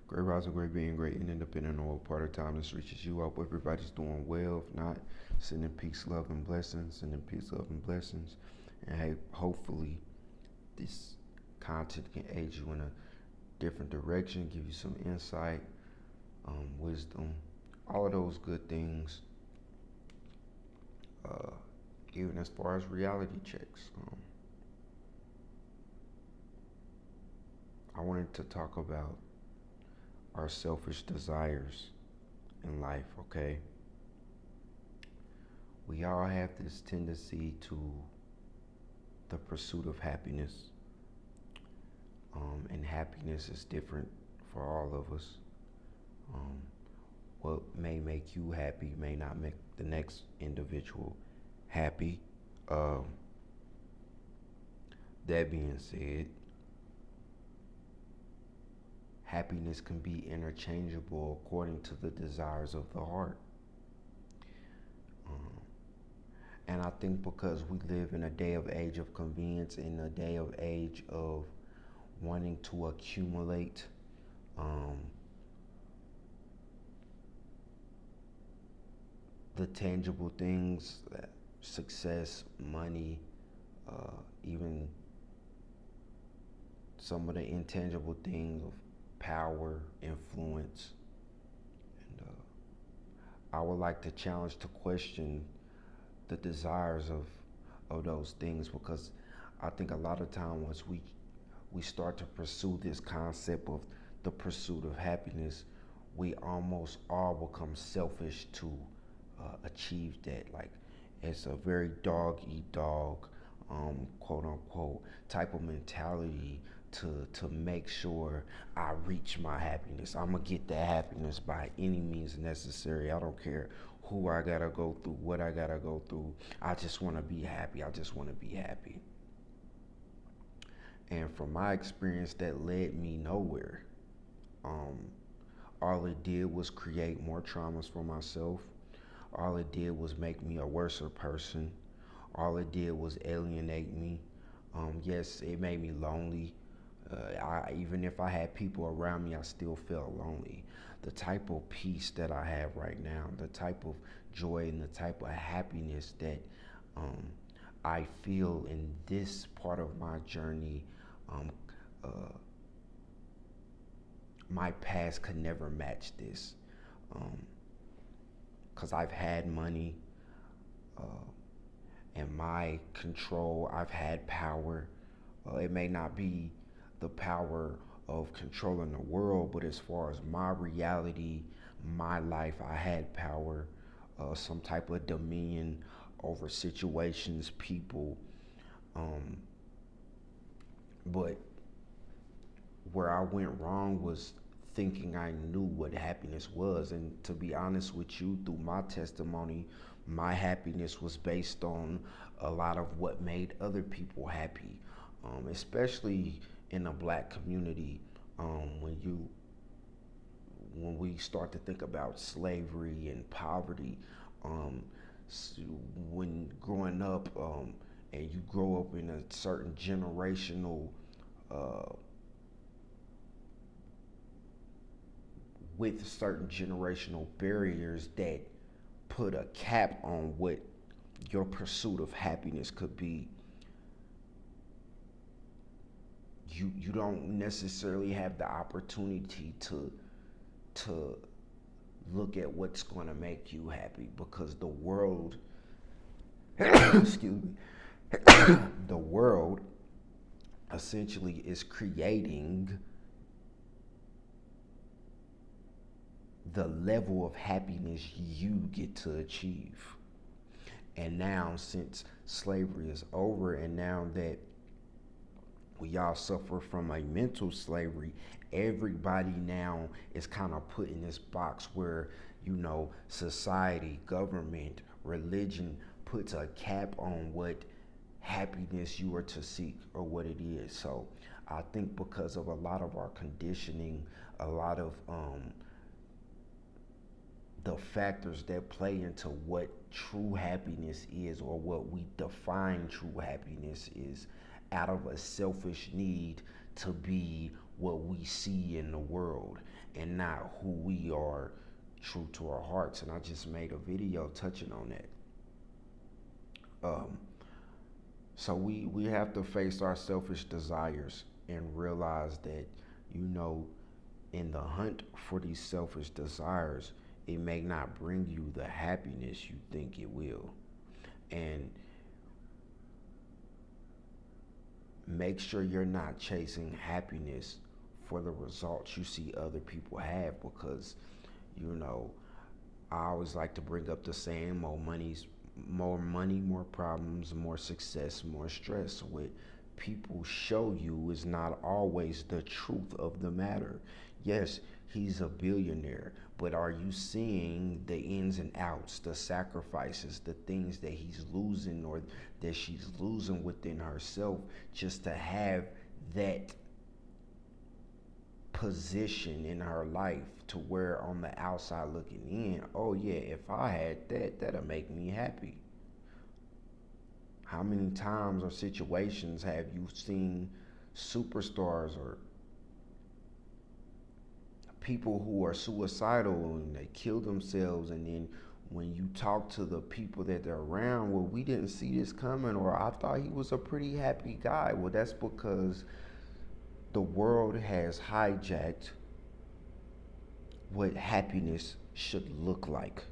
Great rising, great being, great and independent on what part of time this reaches you. I hope everybody's doing well. If not, sending peace, love, and blessings. Sending peace, love, and blessings. And hey, hopefully this content can aid you in a different direction, give you some insight, wisdom, all of those good things. Uh, Even as far as reality checks. I wanted to talk about our selfish desires in life, okay? We all have this tendency to the pursuit of happiness, and happiness is different for all of us. Um, what may make you happy may not make the next individual happy. Um, that being said, happiness can be interchangeable according to the desires of the heart. Um, and I think because we live in a day of age of convenience, in a day of age of wanting to accumulate um, the tangible things, success, money, even some of the intangible things of power, influence. And I would like to challenge to question the desires of those things, because I think a lot of time once we start to pursue this concept of the pursuit of happiness, we almost all become selfish to achieve that. Like, it's a very dog eat dog, quote unquote, type of mentality to make sure I reach my happiness. I'm gonna get that happiness by any means necessary. I don't care who I gotta go through, what I gotta go through. I just wanna be happy. I just wanna be happy. And from my experience, that led me nowhere. Um, all it did was create more traumas for myself. All it did was make me a worser person. All it did was alienate me. Yes, it made me lonely. Even if I had people around me, I still felt lonely. The type of peace that I have right now, the type of joy and the type of happiness that um, I feel in this part of my journey, um, uh, my past could never match this. Because I've had money uh, in my control, I've had power. It may not be the power of controlling the world, but as far as my reality, my life, I had power, some type of dominion over situations, people. Um, but where I went wrong was thinking I knew what happiness was. And to be honest with you, through my testimony, my happiness was based on a lot of what made other people happy, especially in the black community. When we start to think about slavery and poverty, um, when growing up, and you grow up in a certain generational uh, with certain generational barriers that put a cap on what your pursuit of happiness could be, you don't necessarily have the opportunity to look at what's going to make you happy, because the world excuse me the world essentially is creating the level of happiness you get to achieve. And now, since slavery is over, and now that we all suffer from a mental slavery, everybody now is kind of put in this box where, society, government, religion puts a cap on what happiness you are to seek or what it is. So I think because of a lot of our conditioning, a lot of the factors that play into what true happiness is, or what we define true happiness is, out of a selfish need to be what we see in the world and not who we are true to our hearts. And I just made a video touching on that. Um, so we have to face our selfish desires and realize that, you know, in the hunt for these selfish desires, it may not bring you the happiness you think it will. And make sure you're not chasing happiness for the results you see other people have, because, you know, I always like to bring up the saying, more money, more problems, more success, more stress. What people show you is not always the truth of the matter. Yes, he's a billionaire, but are you seeing the ins and outs, the sacrifices, the things that he's losing or that she's losing within herself just to have that position in her life, to where on the outside looking in, oh yeah, if I had that, that'll make me happy. How many times or situations have you seen superstars or people who are suicidal and they kill themselves, and then when you talk to the people that they're around, well, we didn't see this coming, or I thought he was a pretty happy guy. Well, that's because the world has hijacked what happiness should look like.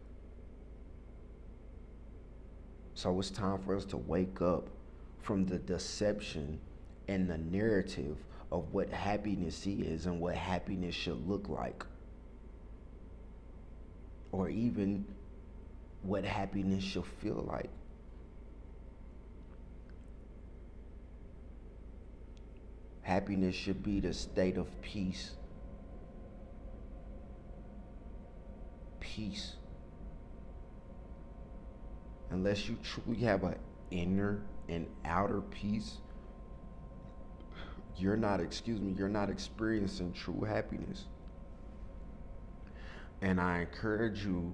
So it's time for us to wake up from the deception and the narrative of what happiness is and what happiness should look like, or even what happiness should feel like. Happiness should be the state of peace. Peace. Unless you truly have an inner and outer peace, you're not experiencing true happiness. And I encourage you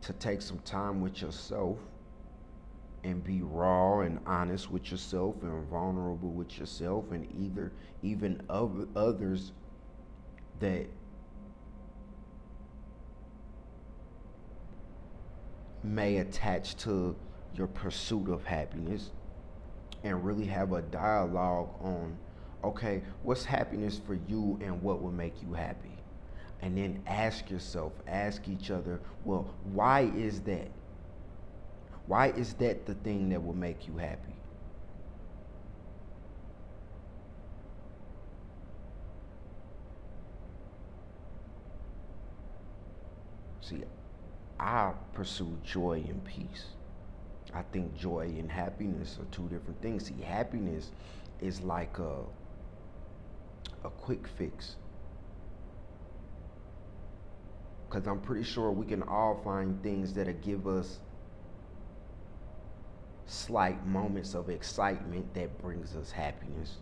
to take some time with yourself and be raw and honest with yourself and vulnerable with yourself, and even others that may attach to your pursuit of happiness, and really have a dialogue on, okay, what's happiness for you and what will make you happy? And then ask each other, well, why is that? Why is that the thing that will make you happy? See, I pursue joy and peace. I think joy and happiness are two different things. See, happiness is like a quick fix. Because I'm pretty sure we can all find things that'll give us slight moments of excitement that brings us happiness.